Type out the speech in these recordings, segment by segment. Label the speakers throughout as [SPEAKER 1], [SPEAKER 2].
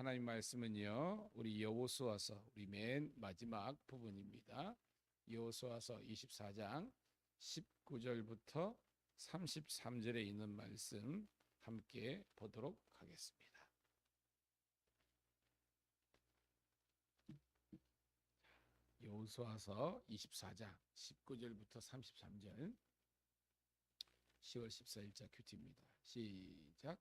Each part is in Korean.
[SPEAKER 1] 하나님 말씀은요. 우리 여호수아서 우리 맨 마지막 부분입니다. 여호수아서 24장 19절부터 33절에 있는 말씀 함께 보도록 하겠습니다. 여호수아서 24장 19절부터 33절 10월 14일자 큐티입니다. 시작.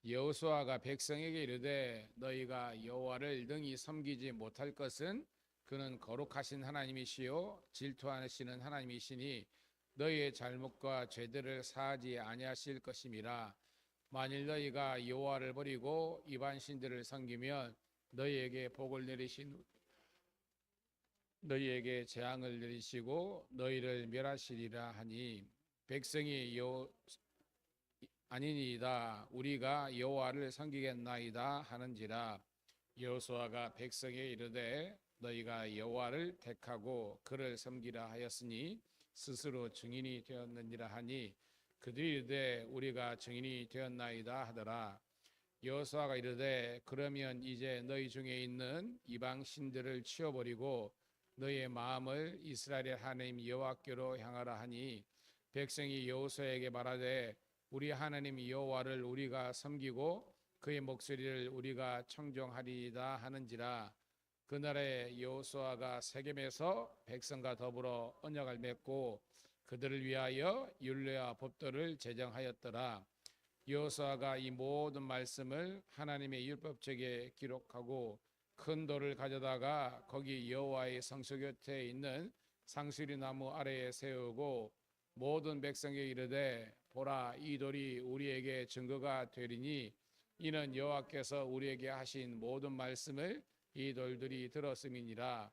[SPEAKER 1] 여호수아가 백성에게 이르되 너희가 여호와를 능히 섬기지 못할 것은 그는 거룩하신 하나님이시요 질투하시는 하나님이시니 너희의 잘못과 죄들을 사하지 아니하실 것임이라. 만일 너희가 여호와를 버리고 이방 신들을 섬기면 너희에게 복을 내리신 너희에게 재앙을 내리시고 너희를 멸하시리라 하니 백성이 아니니이다 우리가 여호와를 섬기겠나이다 하는지라. 여호수아가 백성에 이르되 너희가 여호와를 택하고 그를 섬기라 하였으니 스스로 증인이 되었느니라 하니 그들이 이르되 우리가 증인이 되었나이다 하더라. 여호수아가 이르되 그러면 이제 너희 중에 있는 이방 신들을 치워버리고 너희의 마음을 이스라엘의 하나님 여호와께로 향하라 하니 백성이 여호수아에게 말하되 우리 하나님 여호와를 우리가 섬기고 그의 목소리를 우리가 청종하리이다 하는지라. 그날에 여호수아가 세겜에서 백성과 더불어 언약을 맺고 그들을 위하여 율례와 법도를 제정하였더라. 여호수아가 이 모든 말씀을 하나님의 율법책에 기록하고 큰 돌을 가져다가 거기 여호와의 성소 곁에 있는 상수리 나무 아래에 세우고 모든 백성에게 이르되 보라 이 돌이 우리에게 증거가 되리니 이는 여호와께서 우리에게 하신 모든 말씀을 이 돌들이 들었음이니라.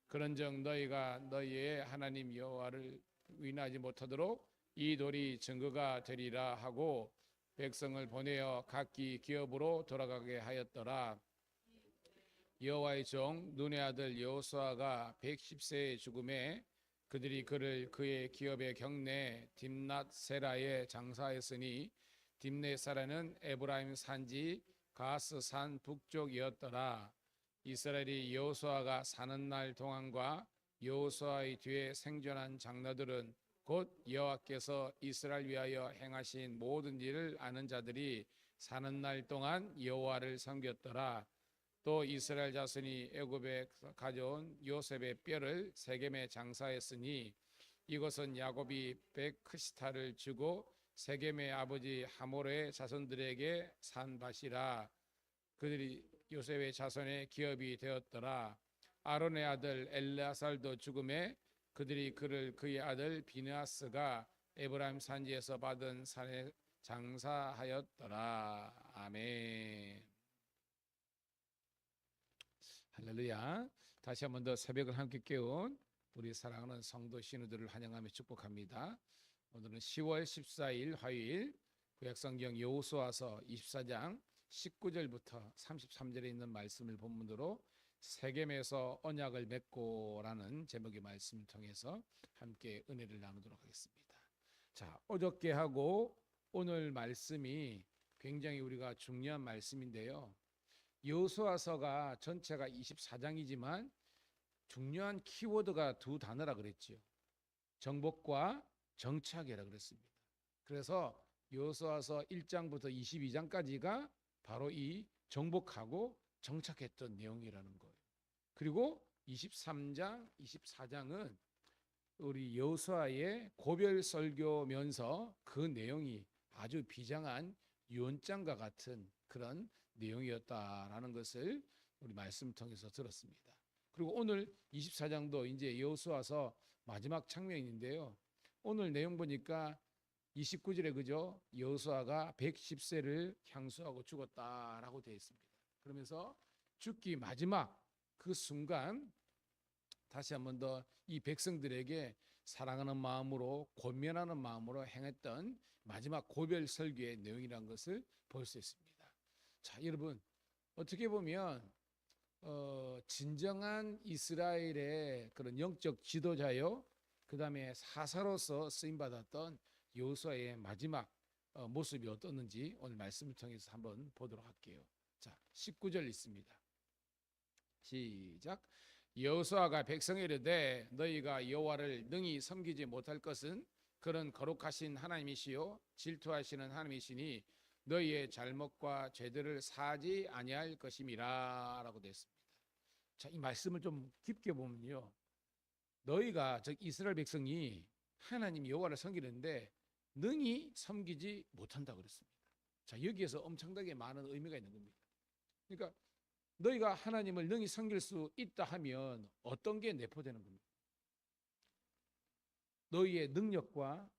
[SPEAKER 1] 그런즉 너희가 너희의 하나님 여호와를 위인하지 못하도록 이 돌이 증거가 되리라 하고 백성을 보내어 각기 기업으로 돌아가게 하였더라. 여호와의 종 눈의 아들 여호수아가 110세의 죽음에 그들이 그를 그의 기업의 경내 딥낫 세라에 장사하였으니 딥낫 세라는 에브라임 산지 가스 산 북쪽이었더라. 이스라엘이 여호수아가 사는 날 동안과 여호수아의 뒤에 생존한 장로들은 곧 여호와께서 이스라엘 위하여 행하신 모든 일을 아는 자들이 사는 날 동안 여호와를 섬겼더라. 또 이스라엘 자손이 애굽에서 가져온 요셉의 뼈를 세겜에 장사했으니 이것은 야곱이 백크시타를 주고 세겜의 아버지 하모르의 자손들에게 산 밭이라. 그들이 요셉의 자손의 기업이 되었더라. 아론의 아들 엘레아살도 죽음에 그들이 그를 그의 아들 비느하스가 에브라임 산지에서 받은 산에 장사하였더라. 아멘. 할렐루야. 다시 한 번 더 새벽을 함께 깨운 우리 사랑하는 성도 신우들을 환영하며 축복합니다. 오늘은 10월 14일 화요일 구약성경 여호수아서 24장 19절부터 33절에 있는 말씀을 본문으로 세겜에서 언약을 맺고라는 제목의 말씀을 통해서 함께 은혜를 나누도록 하겠습니다. 자, 어저께 하고 오늘 말씀이 굉장히 우리가 중요한 말씀인데요. 여호수아서가 전체가 24장이지만 중요한 키워드가 두 단어라 그랬지요. 정복과 정착이라 그랬습니다. 그래서 여호수아서 1장부터 22장까지가 바로 이 정복하고 정착했던 내용이라는 거예요. 그리고 23장, 24장은 우리 여호수아의 고별 설교면서 그 내용이 아주 비장한 유언장과 같은 그런 내용이었다라는 것을 우리 말씀 통해서 들었습니다. 그리고 오늘 24장도 이제 여호수아서 마지막 장면인데요. 오늘 내용 보니까 29절에 그죠? 여호수아가 110세를 향수하고 죽었다라고 되어 있습니다. 그러면서 죽기 마지막 그 순간 다시 한 번 더 이 백성들에게 사랑하는 마음으로 권면하는 마음으로 행했던 마지막 고별 설교의 내용이라는 것을 볼 수 있습니다. 자, 여러분 어떻게 보면 진정한 이스라엘의 그런 영적 지도자요, 그 다음에 사사로서 쓰임 받았던 여호수아의 마지막 모습이 어떻는지 오늘 말씀을 통해서 한번 보도록 할게요. 자, 19절 있습니다. 시작. 여호수아가 백성에 이르되 너희가 여호와를 능히 섬기지 못할 것은 그는 거룩하신 하나님이시요 질투하시는 하나님이시니 너희의 잘못과 죄들을 사하지 아니할 것임이라라고 됐습니다. 자, 이 말씀을 좀 깊게 보면요, 너희가 즉 이스라엘 백성이 하나님 여호와를 섬기는데 능히 섬기지 못한다 그랬습니다. 자, 여기에서 엄청나게 많은 의미가 있는 겁니다. 그러니까 너희가 하나님을 능히 섬길 수 있다 하면 어떤 게 내포되는 겁니까? 너희의 능력과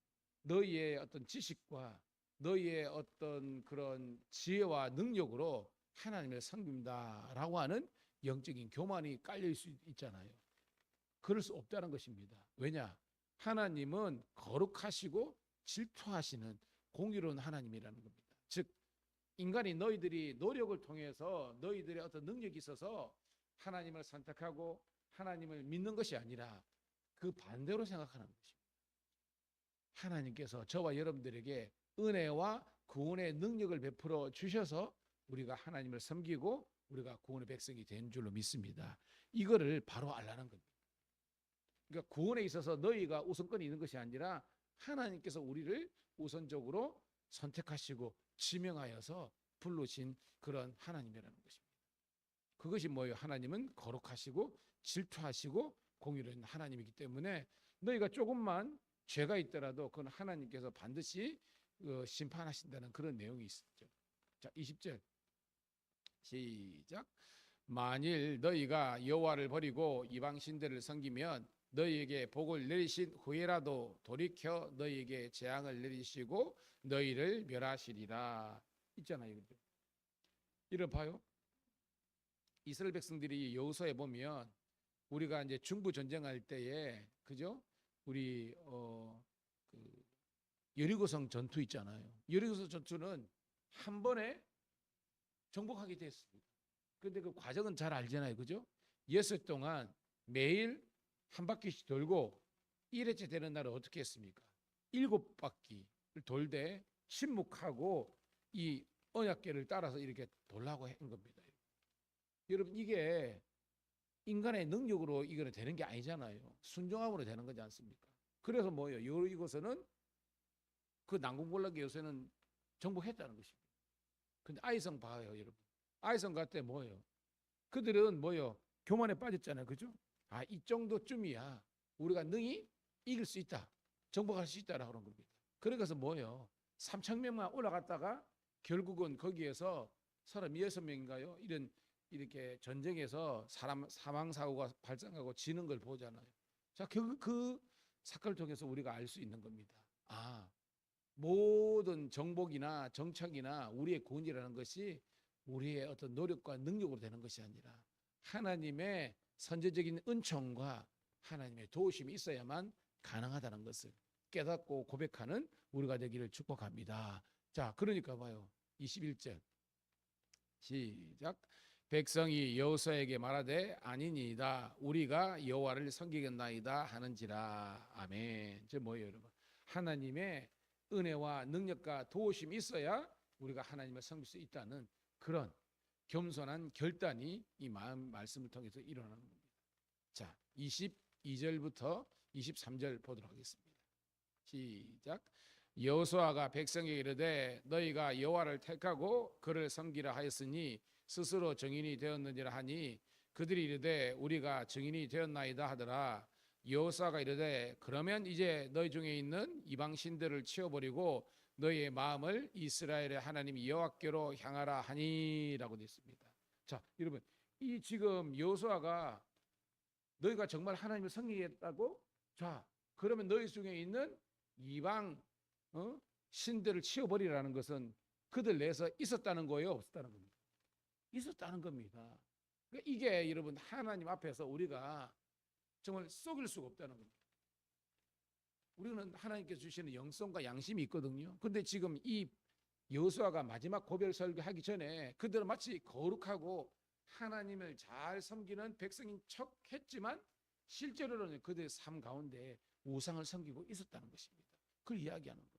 [SPEAKER 1] 너희의 어떤 지식과 너희의 어떤 그런 지혜와 능력으로 하나님을 섬긴다라고 하는 영적인 교만이 깔려 있을 수 있잖아요. 그럴 수 없다는 것입니다. 왜냐? 하나님은 거룩하시고 질투하시는 공의로운 하나님이라는 겁니다. 즉 인간이 너희들이 노력을 통해서 너희들의 어떤 능력이 있어서 하나님을 선택하고 하나님을 믿는 것이 아니라 그 반대로 생각하는 것입니다. 하나님께서 저와 여러분들에게 은혜와 구원의 능력을 베풀어 주셔서 우리가 하나님을 섬기고 우리가 구원의 백성이 된 줄로 믿습니다. 이거를 바로 알라는 겁니다. 그러니까 구원에 있어서 너희가 우선권이 있는 것이 아니라 하나님께서 우리를 우선적으로 선택하시고 지명하여서 부르신 그런 하나님이라는 것입니다. 그것이 뭐예요? 하나님은 거룩하시고 질투하시고 공의로운 하나님이기 때문에 너희가 조금만 죄가 있더라도 그건 하나님께서 반드시 심판하신다는 그런 내용이 있었죠. 자, 20절 시작. 만일 너희가 여호와를 버리고 이방 신들을 섬기면 너희에게 복을 내리신 후에라도 돌이켜 너희에게 재앙을 내리시고 너희를 멸하시리라 있잖아요. 이를 봐요. 이스라엘 백성들이 여호수아에 보면 우리가 이제 중부 전쟁할 때에 그죠? 우리 그 여리고성 전투 있잖아요. 여리고성 전투는 한 번에 정복하게 됐습니다. 그런데 그 과정은 잘 알잖아요. 그죠? 6일 동안 매일 한 바퀴씩 돌고 1회째 되는 날은 어떻게 했습니까? 7바퀴를 돌되 침묵하고 이 언약궤를 따라서 이렇게 돌라고 한 겁니다. 여러분 이게 인간의 능력으로 이거는 되는 게 아니잖아요. 순종함으로 되는 거지 않습니까? 그래서 뭐예요? 이곳에는 그 난공불락의 요새는 정복했다는 것입니다. 근데 아이성 봐요, 여러분. 아이성 갈 때 뭐예요? 그들은 뭐예요? 교만에 빠졌잖아요, 그죠? 아, 이 정도쯤이야 우리가 능히 이길 수 있다, 정복할 수 있다라고 하는 겁니다. 그래서 뭐예요? 3,000명만 올라갔다가 결국은 거기에서 36명인가요? 이렇게 전쟁에서 사망 사고가 발생하고 지는 걸 보잖아요. 자, 그 사건을 통해서 우리가 알 수 있는 겁니다. 아, 모든 정복이나 정착이나 우리의 구원이라는 것이 우리의 어떤 노력과 능력으로 되는 것이 아니라 하나님의 선제적인 은총과 하나님의 도우심이 있어야만 가능하다는 것을 깨닫고 고백하는 우리가 되기를 축복합니다. 자, 그러니까 봐요. 21절 시작. 백성이 여호수아에게 말하되 아니니이다 우리가 여호와를 섬기겠나이다 하는지라. 아멘. 저 뭐예요, 여러분? 하나님의 은혜와 능력과 도우심이 있어야 우리가 하나님을 섬길 수 있다는 그런 겸손한 결단이 이 말씀을 통해서 일어나는 겁니다. 자, 22절부터 23절 보도록 하겠습니다. 시작. 여호수아가 백성에게 이르되 너희가 여호와를 택하고 그를 섬기라 하였으니 스스로 증인이 되었느니라 하니 그들이 이르되 우리가 증인이 되었나이다 하더라. 여호수아가 이르되 그러면 이제 너희 중에 있는 이방 신들을 치워버리고 너희의 마음을 이스라엘의 하나님 여호와께로 향하라 하니라고 되어 있습니다. 자, 여러분 이 지금 여호수아가 너희가 정말 하나님을 섬기겠다고? 자, 그러면 너희 중에 있는 이방 신들을 치워버리라는 것은 그들 내에서 있었다는 거예요, 없었다는 겁니다? 있었다는 겁니다. 그러니까 이게 여러분 하나님 앞에서 우리가 정말 속일 수가 없다는 겁니다. 우리는 하나님께서 주시는 영성과 양심이 있거든요. 근데 지금 이 여호수아가 마지막 고별 설교하기 전에 그들은 마치 거룩하고 하나님을 잘 섬기는 백성인 척 했지만 실제로는 그들의 삶 가운데 우상을 섬기고 있었다는 것입니다. 그걸 이야기하는 거예요.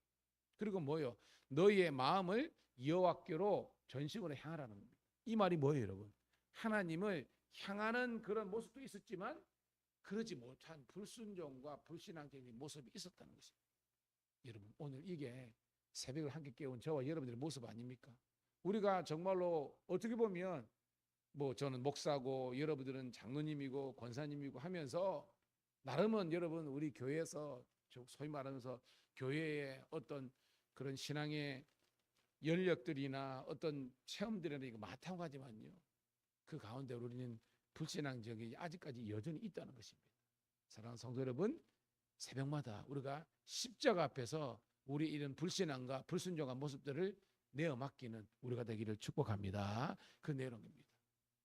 [SPEAKER 1] 그리고 뭐요? 너희의 마음을 여호와께로 전심으로 향하라는 겁니다. 이 말이 뭐예요, 여러분? 하나님을 향하는 그런 모습도 있었지만 그러지 못한 불순종과 불신앙적인 모습이 있었다는 것입니다. 여러분, 오늘 이게 새벽을 함께 깨운 저와 여러분들의 모습 아닙니까? 우리가 정말로 어떻게 보면 뭐 저는 목사고 여러분들은 장로님이고 권사님이고 하면서 나름은 여러분 우리 교회에서 소위 말하면서 교회의 어떤 그런 신앙의 연력들이나 어떤 체험들이나 이거 마땅하지만요, 그 가운데 우리는 불신앙적이 아직까지 여전히 있다는 것입니다. 사랑하는 성도 여러분, 새벽마다 우리가 십자가 앞에서 우리 이런 불신앙과 불순종한 모습들을 내어 맡기는 우리가 되기를 축복합니다. 그 내용입니다.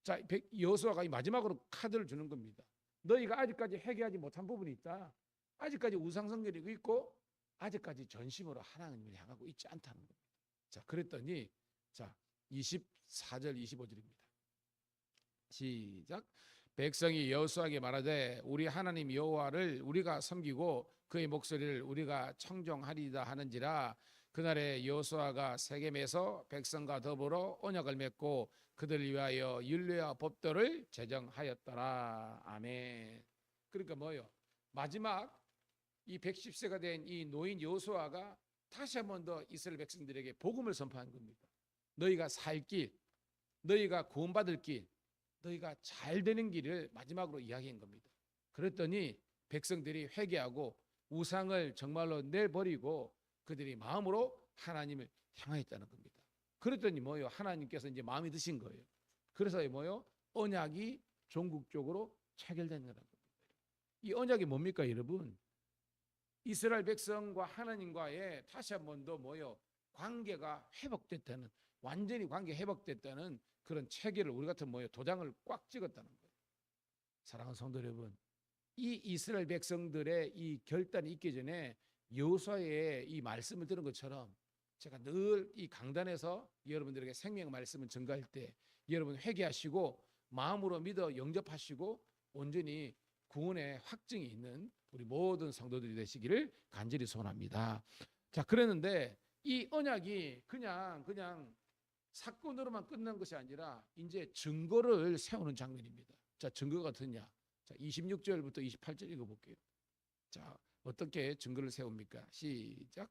[SPEAKER 1] 자, 여호수아가 마지막으로 카드를 주는 겁니다. 너희가 아직까지 회개하지 못한 부분이 있다. 아직까지 우상숭배를 있고 아직까지 전심으로 하나님을 향하고 있지 않다는 겁니다. 자, 그랬더니 자 24절 25절입니다. 시작. 백성이 여호수아에게 말하되 우리 하나님 여호와를 우리가 섬기고 그의 목소리를 우리가 청종하리이다 하는지라. 그날에 여호수아가 세겜에서 백성과 더불어 언약을 맺고 그들을 위하여 율례와 법도를 제정하였더라. 아멘. 그러니까 뭐요? 마지막 이 110세가 된 이 노인 여호수아가 다시 한 번 더 이스라엘 백성들에게 복음을 선포한 겁니다. 너희가 살 길, 너희가 구원받을 길, 너희가 잘 되는 길을 마지막으로 이야기한 겁니다. 그랬더니 백성들이 회개하고 우상을 정말로 내버리고 그들이 마음으로 하나님을 향하였다는 겁니다. 그랬더니 뭐요? 하나님께서 이제 마음이 드신 거예요. 그래서 뭐요? 언약이 종국적으로 체결된 거라는 겁니다. 이 언약이 뭡니까, 여러분? 이스라엘 백성과 하나님과의 다시 한 번 더 뭐요? 관계가 회복됐다는, 완전히 관계 회복됐다는 그런 체계를 우리 같은 뭐요? 도장을 꽉 찍었다는 거예요. 사랑하는 성도 여러분, 이 이스라엘 백성들의 이 결단이 있기 전에 여호수아의 이 말씀을 들은 것처럼 제가 늘 이 강단에서 여러분들에게 생명 말씀을 전가할 때 여러분 회개하시고 마음으로 믿어 영접하시고 온전히 구원의 확증이 있는 우리 모든 성도들이 되시기를 간절히 소원합니다. 자, 그랬는데 이 언약이 그냥 사건으로만 끝난 것이 아니라 이제 증거를 세우는 장면입니다. 자, 증거가 어떠냐? 자, 26절부터 28절 읽어볼게요. 자, 어떻게 증거를 세웁니까? 시작.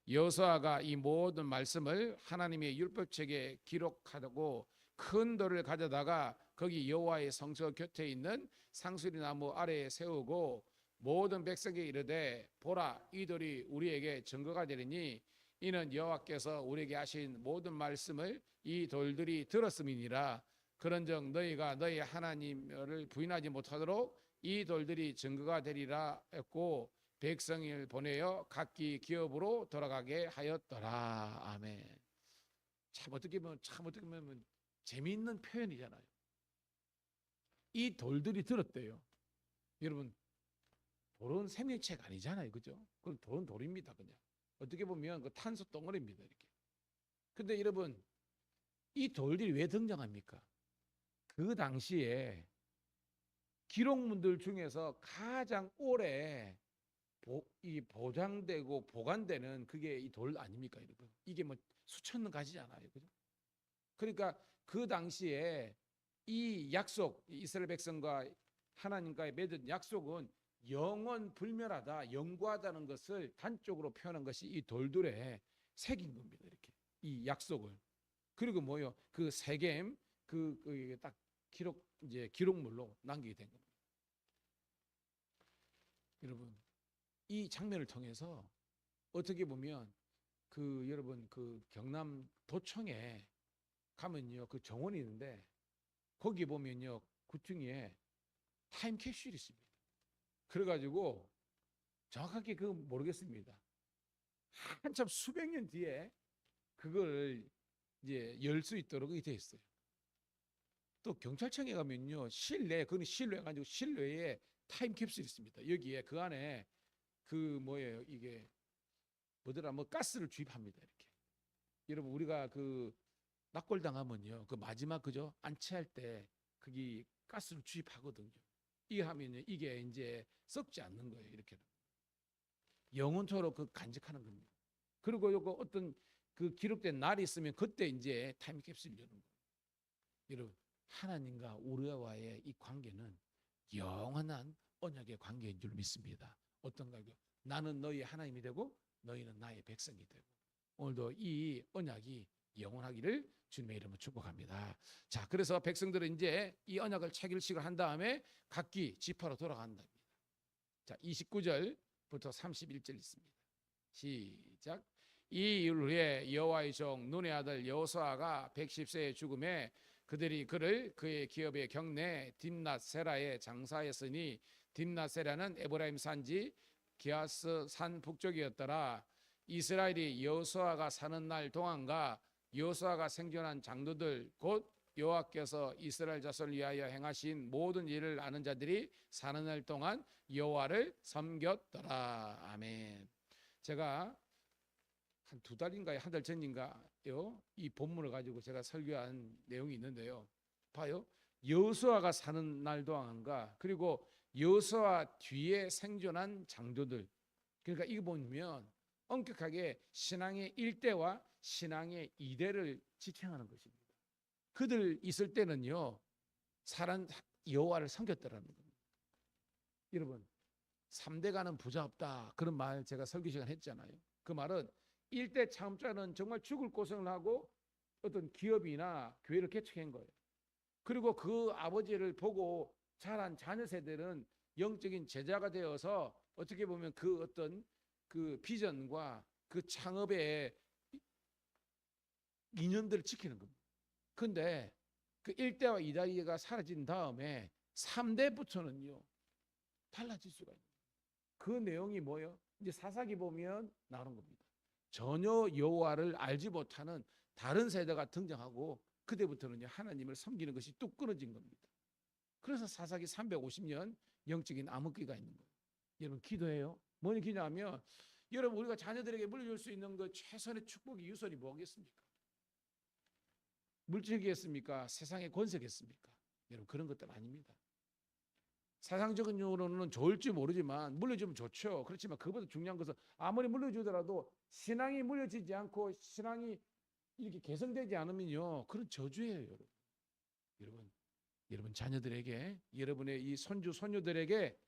[SPEAKER 1] 여호수아가 이 모든 말씀을 하나님의 율법책에 기록하고 큰 돌을 가져다가 거기 여호와의 성소 곁에 있는 상수리 나무 아래에 세우고 모든 백성에게 이르되 보라, 이 돌이 우리에게 증거가 되리니 이는 여호와께서 우리에게 하신 모든 말씀을 이 돌들이 들었음이니라. 그런즉 너희가 너희 하나님을 부인하지 못하도록 이 돌들이 증거가 되리라 했고 백성을 보내어 각기 기업으로 돌아가게 하였더라. 아멘. 참 어떻게 보면 재미있는 표현이잖아요. 이 돌들이 들었대요. 여러분, 돌은 생명체가 아니잖아요, 그죠? 그럼 돌은 돌입니다, 그냥. 어떻게 보면 그 탄소 덩어리입니다, 이렇게. 근데 여러분, 이 돌들이 왜 등장합니까? 그 당시에 기록문들 중에서 가장 오래 이 보장되고 보관되는 그게 이 돌 아닙니까, 여러분? 이게 뭐 수천 년 가지잖아요, 그죠? 그러니까 그 당시에 이 약속, 이스라엘 백성과 하나님과의 맺은 약속은 영원 불멸하다, 영구하다는 것을 단적으로 표현한 것이 이 돌들에 새긴 겁니다, 이렇게 이 약속을. 그리고 뭐요? 그 세겜 딱 기록물로 남기게 된 겁니다. 여러분, 이 장면을 통해서 어떻게 보면 여러분 경남 도청에 가면요, 그 정원이 있는데 거기 보면요, 구층에 타임캡슐이 있습니다. 그래가지고 정확하게 모르겠습니다. 한참 수백 년 뒤에 그걸 이제 열 수 있도록 되어 있어요. 또 경찰청에 가면요, 그건 실내가 아니고 실내에 타임캡슐이 있습니다. 여기에 그 안에 뭐예요, 이게 뭐더라, 가스를 주입합니다, 이렇게. 여러분, 우리가 낙골당하면요, 마지막 그죠, 안치할 때 거기 가스를 주입하거든요. 이게 하면요, 이게 이제 썩지 않는 거예요, 이렇게. 영원토록 간직하는 겁니다. 그리고 요거 어떤 기록된 날이 있으면 그때 이제 타임캡슐 여는 거예요. 여러분, 하나님과 우리와의 이 관계는 영원한 언약의 관계인 줄 믿습니다. 어떤가요? 나는 너희 하나님이 되고 너희는 나의 백성이 되고, 오늘도 이 언약이 영원하기를 주님의 이름으로 축복합니다. 자, 그래서 백성들은 이제 이 언약을 체결식을 한 다음에 각기 지파로 돌아간답니다. 자, 29절부터 31절 있습니다. 시작. 이 일 후에 여호와의 종 눈의 아들 여호수아가 110세에 죽음에 그들이 그를 그의 기업의 경내 딥낫세라에 장사했으니, 딥낫세라는 에브라임 산지 기아스 산 북쪽이었더라. 이스라엘이 여호수아가 사는 날 동안과 여호수아가 생존한 장로들 곧 여호와께서 이스라엘 자손을 위하여 행하신 모든 일을 아는 자들이 사는 날 동안 여호와를 섬겼더라. 아멘. 제가 한 2달인가요? 한 달 전인가요? 이 본문을 가지고 제가 설교한 내용이 있는데요. 봐요. 여호수아가 사는 날 동안과 그리고 여호수아 뒤에 생존한 장로들. 그러니까 이거 보면 엄격하게 신앙의 1대와 신앙의 2대를 지칭하는 것입니다. 그들 있을 때는요, 사람 여호와를 섬겼더라는 겁니다. 여러분, 3대가는 부자 없다, 그런 말 제가 설교 시간 했잖아요. 그 말은 1대 창업자는 정말 죽을 고생을 하고 어떤 기업이나 교회를 개척한 거예요. 그리고 그 아버지를 보고 자란 자녀 세대는 영적인 제자가 되어서 어떻게 보면 그 어떤 그 비전과 그 창업의 인연들을 지키는 겁니다. 근데 그 1대와 2대가 사라진 다음에 3대부터는요 달라질 수가 있는 거예요. 그 내용이 뭐예요? 이제 사사기 보면 나오는 겁니다. 전혀 여호와를 알지 못하는 다른 세대가 등장하고 그때부터는요 하나님을 섬기는 것이 뚝 끊어진 겁니다. 그래서 사사기 350년 영적인 암흑기가 있는 거예요. 여러분, 기도해요. 뭐니 기도하면 여러분, 우리가 자녀들에게 물려줄 수 있는 그 최선의 축복의 유선이 뭐겠습니까? 물질이겠습니까? 세상의 권세겠습니까? 여러분, 그런 것들 아닙니다. 세상적인 이유로는 좋을지 모르지만 물려주면 좋죠. 그렇지만 그보다 중요한 것은 아무리 물려주더라도 신앙이 물려지지 않고 신앙이 이렇게 개선되지 않으면요, 그런 저주예요. 여러분 자녀들에게, 여러분의 이 손주 손녀들에게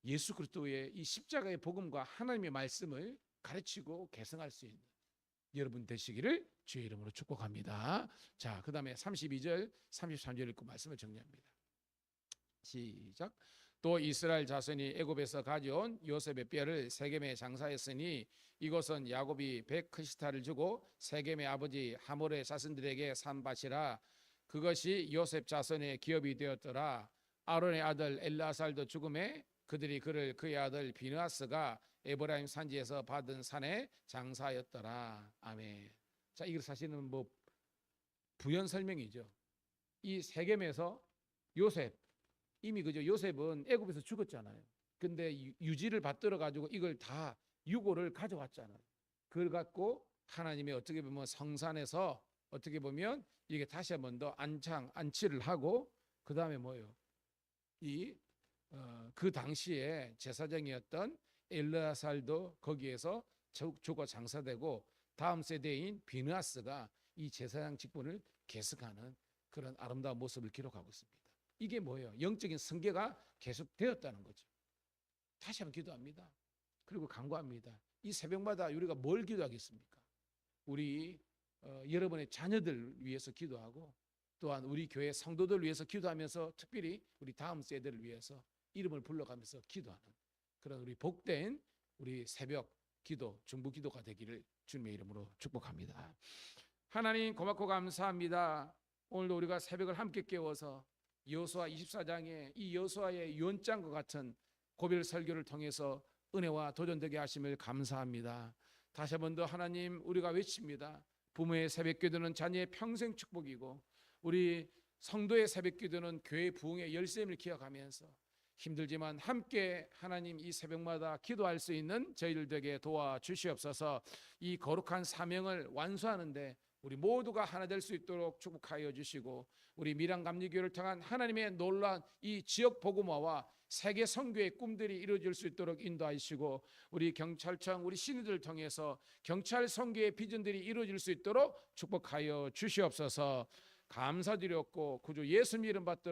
[SPEAKER 1] 예수 그리스도의 이 십자가의 복음과 하나님의 말씀을 가르치고 개성할 수 있는 여러분 되시기를 주의 이름으로 축복합니다. 자, 그 다음에 32절 33절 읽고 말씀을 정리합니다. 시작. 또 이스라엘 자손이 애굽에서 가져온 요셉의 뼈를 세겜에 장사했으니 이것은 야곱이 백크시타를 주고 세겜의 아버지 하몰의 자손들에게 산 밭이라. 그것이 요셉 자손의 기업이 되었더라. 아론의 아들 엘라살도 죽음에 그들이 그를 그의 아들 비느하스가 에브라임 산지에서 받은 산에 장사하였더라. 아멘. 자, 이거 사실은 뭐 부연 설명이죠. 이 세겜에서 요셉, 이미 그죠, 요셉은 애굽에서 죽었잖아요. 근데 유지를 받들어 가지고 이걸 다 유고를 가져왔잖아요. 그걸 갖고 하나님의 어떻게 보면 성산에서 어떻게 보면 이게 다시 한 번 더 안치를 하고, 그 다음에 뭐예요? 그 당시에 제사장이었던 엘르아살도 거기에서 죽어 장사되고 다음 세대인 비느하스가 이 제사장 직분을 계승하는 그런 아름다운 모습을 기록하고 있습니다. 이게 뭐예요? 영적인 승계가 계속되었다는 거죠. 다시 한번 기도합니다. 그리고 간구합니다. 이 새벽마다 우리가 뭘 기도하겠습니까? 우리 여러분의 자녀들 위해서 기도하고, 또한 우리 교회 성도들 위해서 기도하면서 특별히 우리 다음 세대를 위해서 이름을 불러가면서 기도하는 그런 우리 복된 우리 새벽 기도, 중부 기도가 되기를 주님의 이름으로 축복합니다. 하나님, 고맙고 감사합니다. 오늘도 우리가 새벽을 함께 깨워서 여호수아 24장의 이 여호수아의 유언장과 같은 고별 설교를 통해서 은혜와 도전되게 하심을 감사합니다. 다시 한 번 더 하나님, 우리가 외칩니다. 부모의 새벽 기도는 자녀의 평생 축복이고, 우리 성도의 새벽 기도는 교회 부흥의 열쇠임을 기억하면서 힘들지만 함께 하나님 이 새벽마다 기도할 수 있는 저희들 되게 도와주시옵소서. 이 거룩한 사명을 완수하는데 우리 모두가 하나 될 수 있도록 축복하여 주시고, 우리 밀양감리교회를 통한 하나님의 놀라운 이 지역 복음화와 세계 선교의 꿈들이 이루어질 수 있도록 인도하시고, 우리 경찰청 우리 신우들을 통해서 경찰 선교의 비전들이 이루어질 수 있도록 축복하여 주시옵소서. 감사드렸고 구주 예수님 이름 받들어